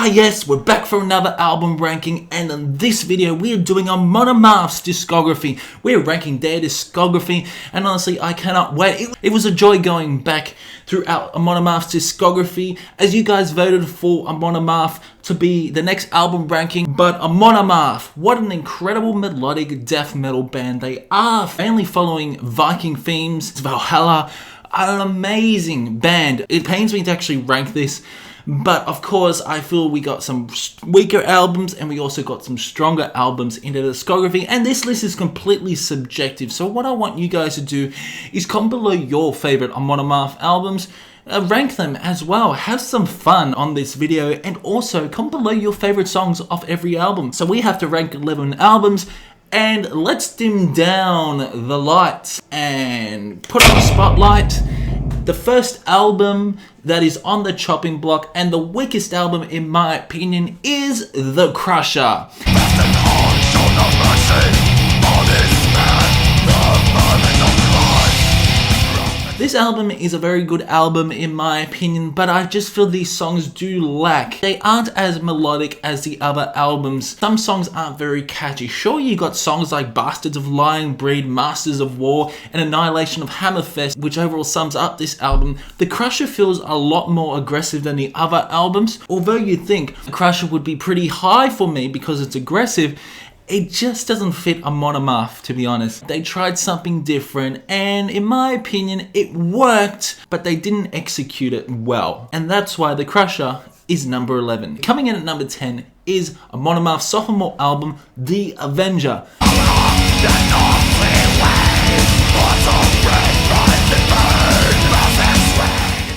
Yes, we're back for another album ranking, and in this video we are doing Amon Amarth's discography. We're ranking their discography, and honestly I cannot wait. It was a joy going back throughout Amon Amarth's discography, as you guys voted for Amon Amarth to be the next album ranking. But Amon Amarth, what an incredible melodic death metal band they are, mainly following Viking themes, Valhalla. An amazing band. It pains me to actually rank this, but of course I feel we got some weaker albums and we also got some stronger albums in the discography, and this list is completely subjective. So what I want you guys to do is comment below your favorite Amon Amarth albums, rank them as well, have some fun on this video, and also comment below your favorite songs off every album. So we have to rank 11 albums, and let's dim down the lights and put on the spotlight. The first album that is on the chopping block, and the weakest album in my opinion, is The Crusher. This album is a very good album in my opinion, but I just feel these songs do lack. They aren't as melodic as the other albums. Some songs aren't very catchy. Sure, you got songs like Bastards of Lying Breed, Masters of War, and Annihilation of Hammerfest, which overall sums up this album. The Crusher feels a lot more aggressive than the other albums. Although you'd think The Crusher would be pretty high for me because it's aggressive, it just doesn't fit Amon Amarth, to be honest. They tried something different, and in my opinion, it worked, but they didn't execute it well. And that's why The Crusher is number 11. Coming in at number 10 is Amon Amarth's sophomore album, The Avenger.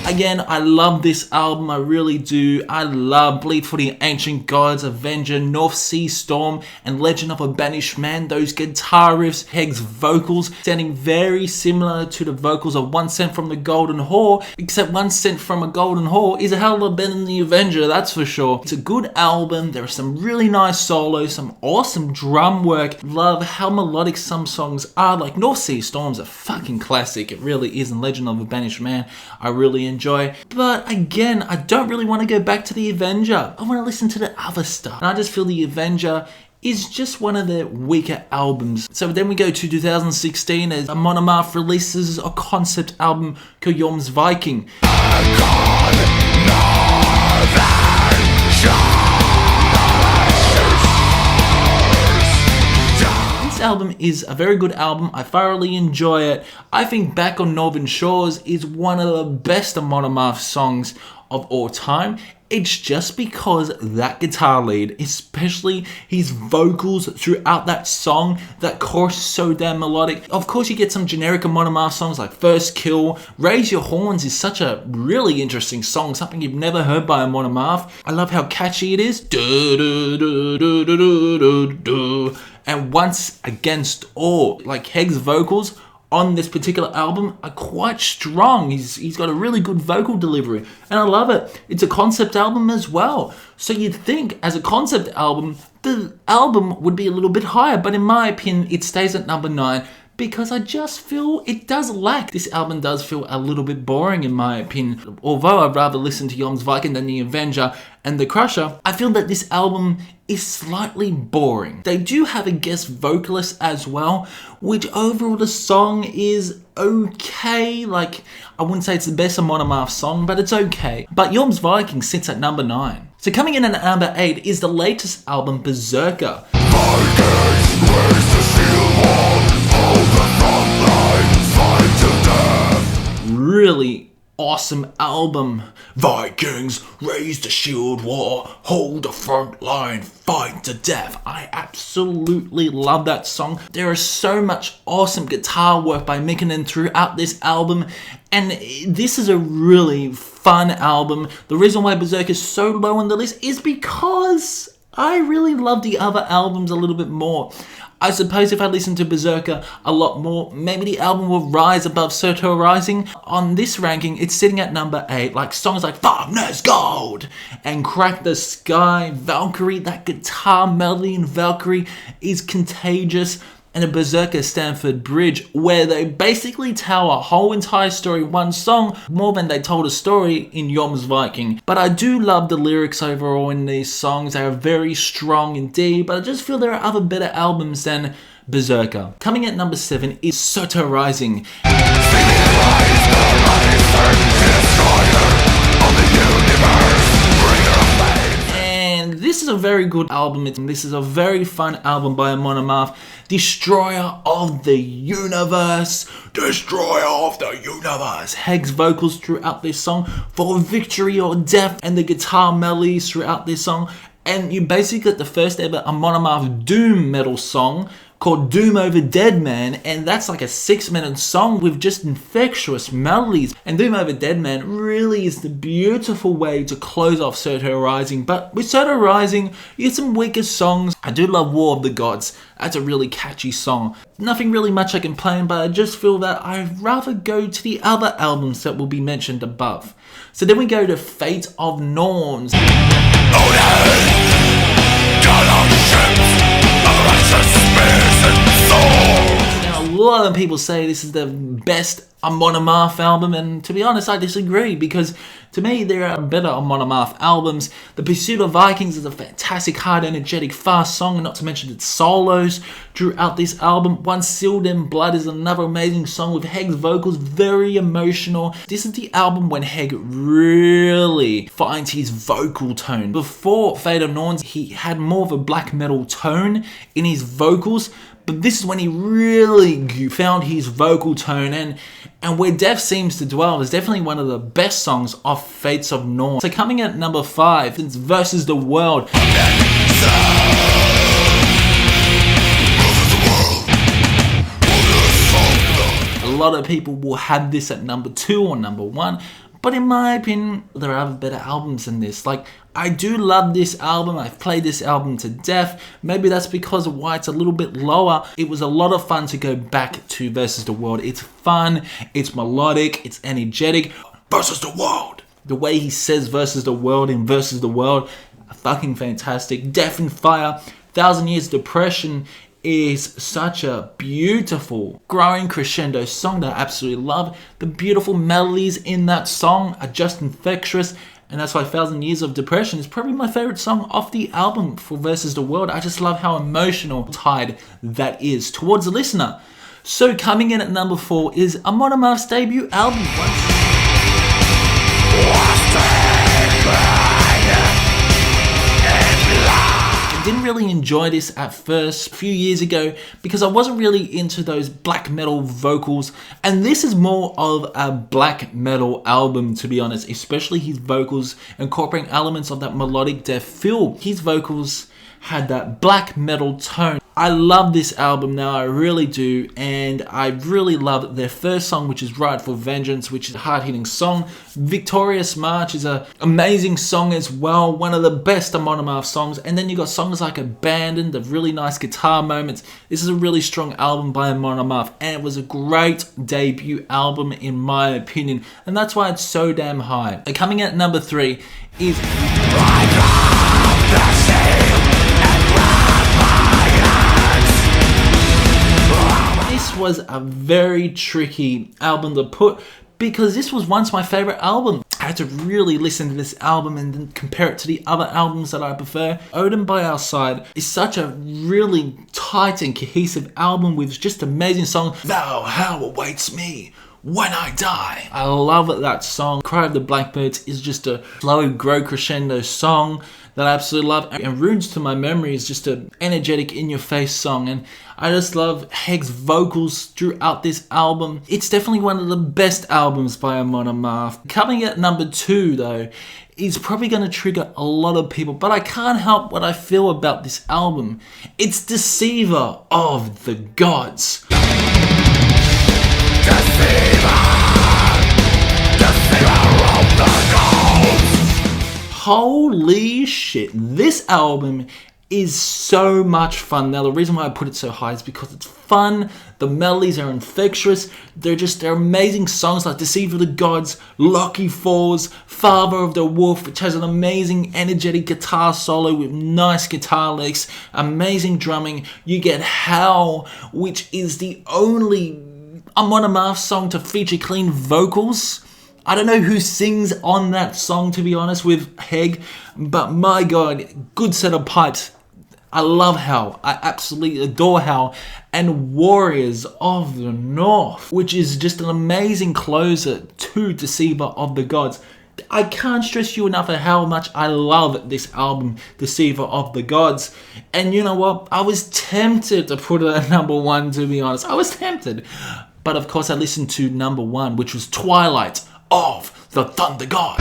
Again, I love this album, I really do. I love Bleed for the Ancient Gods, Avenger, North Sea Storm, and Legend of a Banished Man. Those guitar riffs, Heg's vocals, sounding very similar to the vocals of One Cent from the Golden Whore, except One Cent from a Golden Whore is a hell of a lot better than the Avenger, that's for sure. It's a good album, there are some really nice solos, some awesome drum work. Love how melodic some songs are, like North Sea Storm's a fucking classic, it really is, and Legend of a Banished Man, I really enjoy. But again, I don't really want to go back to the Avenger. I want to listen to the other stuff. And I just feel the Avenger is just one of their weaker albums. So then we go to 2016 as Amon Amarth releases a concept album called Jorm's Viking. This album is a very good album. I thoroughly enjoy it. I think Back on Northern Shores is one of the best Amon Amarth songs of all time. It's just because that guitar lead, especially his vocals throughout that song, that chorus is so damn melodic. Of course you get some generic Amon Amarth songs like First Kill. Raise Your Horns is such a really interesting song, something you've never heard by Amon Amarth. I love how catchy it is. And Once Against All, like Heg's vocals on this particular album are quite strong. He's got a really good vocal delivery, and I love it. It's a concept album as well. So you'd think as a concept album, the album would be a little bit higher, but in my opinion, it stays at number 9 because I just feel it does lack. This album does feel a little bit boring in my opinion. Although I'd rather listen to Jorm's Viking than the Avenger and The Crusher, I feel that this album is slightly boring. They do have a guest vocalist as well, which overall the song is okay. Like, I wouldn't say it's the best Amon Amarth song, but it's okay. But Jorm's Viking sits at number 9. So coming in at number 8 is the latest album, Berserker. Really awesome album. Vikings, raise the shield war, hold the front line, fight to death. I absolutely love that song. There is so much awesome guitar work by Mikkonen throughout this album, and this is a really fun album. The reason why Berserk is so low on the list is because I really love the other albums a little bit more. I suppose if I listened to Berserker a lot more, maybe the album will rise above SURTUR Rising. On this ranking, it's sitting at number 8, like songs like Fafner's Gold and Crack the Sky, Valkyrie. That guitar melody in Valkyrie is contagious. and a Berserker Stanford Bridge, where they basically tell a whole entire story in one song, more than they told a story in Yom's Viking. But I do love the lyrics overall in these songs. They are very strong indeed, but I just feel there are other better albums than Berserker. Coming at number 7 is SURTUR Rising. And this is a very good album. This is a very fun album by Amon Amarth. Destroyer of the Universe. Destroyer of the Universe. Heg's vocals throughout this song for victory or death, and the guitar melodies throughout this song. And you basically get the first ever Amon Amarth doom metal song called Doom Over Dead Man, and that's like a 6-minute song with just infectious melodies. And Doom Over Dead Man really is the beautiful way to close off SURTUR Rising. But with SURTUR Rising, you get some weaker songs. I do love War of the Gods. That's a really catchy song. Nothing really much I complain, but I just feel that I'd rather go to the other albums that will be mentioned above. So then we go to Fate of Norns. Now, a lot of people say this is the best Amon Amarth album, and to be honest, I disagree, because to me there are better Amon Amarth albums. The Pursuit of Vikings is a fantastic, hard, energetic, fast song, and not to mention its solos throughout this album. One Sealed in Blood is another amazing song with Heg's vocals, very emotional. This is the album when Heg really finds his vocal tone. Before Fate of Norns, he had more of a black metal tone in his vocals, but this is when he really found his vocal tone, and Where Death Seems to Dwell is definitely one of the best songs of Fates of Norns. So coming at number 5, it's Versus the World. A lot of people will have this at number 2 or number 1, but in my opinion, there are better albums than this. Like, I do love this album. I've played this album to death. Maybe that's because of why it's a little bit lower. It was a lot of fun to go back to Versus the World. It's fun, it's melodic, it's energetic. Versus the World. The way he says Versus the World in Versus the World, fucking fantastic. Death and Fire, 1,000 Years Depression is such a beautiful growing crescendo song that I absolutely love. The beautiful melodies in that song are just infectious, and that's why 1,000 Years of Depression is probably my favorite song off the album for Versus the World. I just love how emotional tied that is towards the listener. So coming in at number 4 is Amon Amarth's debut album. Didn't really enjoy this at first a few years ago because I wasn't really into those black metal vocals, and this is more of a black metal album, to be honest, especially his vocals incorporating elements of that melodic death feel. His vocals had that black metal tone. I love this album now, I really do, and I really love their first song, which is Ride for Vengeance, which is a hard-hitting song. Victorious March is an amazing song as well, one of the best Amon Amarth songs. And then you got songs like Abandoned, the really nice guitar moments. This is a really strong album by Amon Amarth, and it was a great debut album in my opinion, and that's why it's so damn high. And coming at number 3 is This was a very tricky album to put because this was once my favorite album. I had to really listen to this album and then compare it to the other albums that I prefer. Odin by Our Side is such a really tight and cohesive album with just amazing songs. Thou How Awaits Me When I Die. I love that song. Cry of the Blackbirds is just a slow grow crescendo song that I absolutely love. And Runes to My Memory is just an energetic in-your-face song, and I just love Heg's vocals throughout this album. It's definitely one of the best albums by Amon Amarth. Coming at number 2 though is probably going to trigger a lot of people, but I can't help what I feel about this album. It's Deceiver of the Gods. Deceiver of the Gods. Holy shit, this album is so much fun. Now the reason why I put it so high is because it's fun, The melodies are infectious. They're amazing songs like Deceiver of the Gods, Lucky Falls, Father of the Wolf, which has an amazing energetic guitar solo with nice guitar licks, amazing drumming. You get Howl, which is the only Amon Amarth song to feature clean vocals. I don't know who sings on that song, to be honest, with Heg, but my god, good set of pipes. I love Howl. I absolutely adore Howl. And Warriors of the North, which is just an amazing closer to Deceiver of the Gods. I can't stress you enough at how much I love this album, Deceiver of the Gods. And you know what? I was tempted to put it at number 1, to be honest. I was tempted. But of course I listened to number 1, which was Twilight of the Thunder God.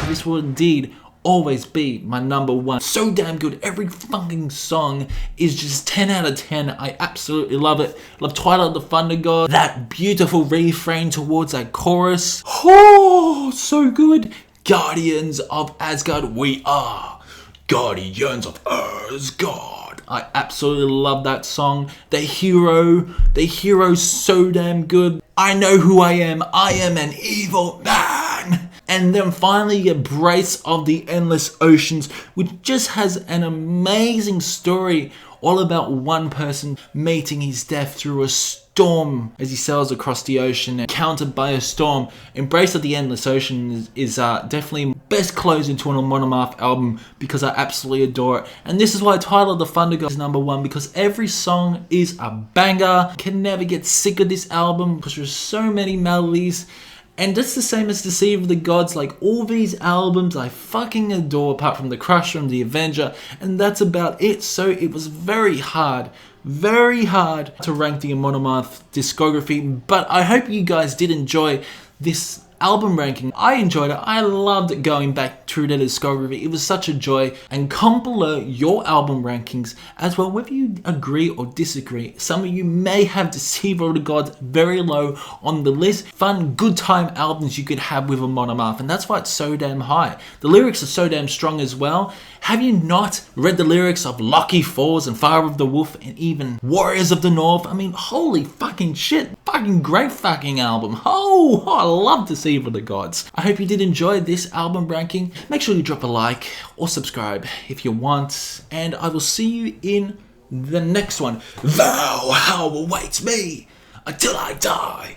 This will indeed always be my number 1. So damn good. Every fucking song is just 10 out of 10. I absolutely love it. Love Twilight of the Thunder God. That beautiful refrain towards that chorus. Oh, so good. Guardians of Asgard, we are Guardians of Asgard. I absolutely love that song. The hero's so damn good. I know who I am an evil man. And then finally you get Brace of the Endless Oceans, which just has an amazing story all about one person meeting his death through a storm as he sails across the ocean, encountered by a storm. Embrace of the Endless Ocean is definitely best close into an Amon Amarth album because I absolutely adore it. And this is why Twilight of the Thunder God is number 1, because every song is a banger. Can never get sick of this album because there's so many melodies. And just the same as Deceiver of the Gods, like all these albums I fucking adore apart from The Crusher and The Avenger, and that's about it. So it was very hard to rank the Amon Amarth discography, but I hope you guys did enjoy this album ranking. I enjoyed it. I loved going back through the discography. It was such a joy. And comment below your album rankings as well, whether you agree or disagree. Some of you may have Deceiver of the Gods very low on the list. Fun, good time albums you could have with Amon Amarth, and that's why it's so damn high. The lyrics are so damn strong as well. Have you not read the lyrics of Lucky Falls and Father of the Wolf and even Warriors of the North? I mean, holy fucking shit. Fucking great fucking album. Oh, I love Deceiver of the Gods. I hope you did enjoy this album ranking. Make sure you drop a like or subscribe if you want. And I will see you in the next one. Thou, how awaits me until I die.